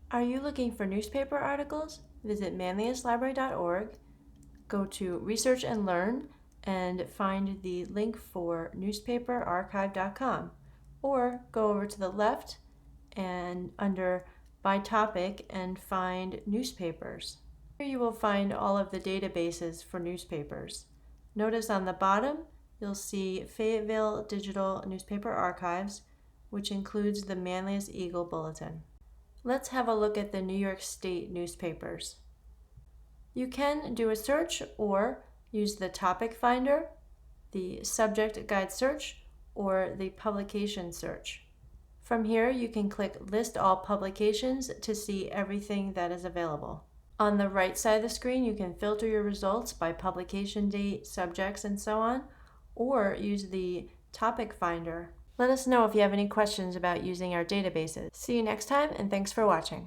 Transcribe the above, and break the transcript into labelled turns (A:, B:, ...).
A: Are you looking for newspaper articles? Visit manliuslibrary.org, go to Research and Learn, and find the link for newspaperarchive.com. Or go over to the left and under By Topic and find Newspapers. Here you will find all of the databases for newspapers. Notice on the bottom you'll see Fayetteville Digital Newspaper Archives, which includes the Manlius Eagle Bulletin. Let's have a look at the New York State newspapers. You can do a search or use the topic finder, the subject guide search, or the publication search. From here, you can click List All Publications to see everything that is available. On the right side of the screen, you can filter your results by publication date, subjects, and so on, or use the topic finder. Let us know if you have any questions about using our databases. See you next time, and thanks for watching.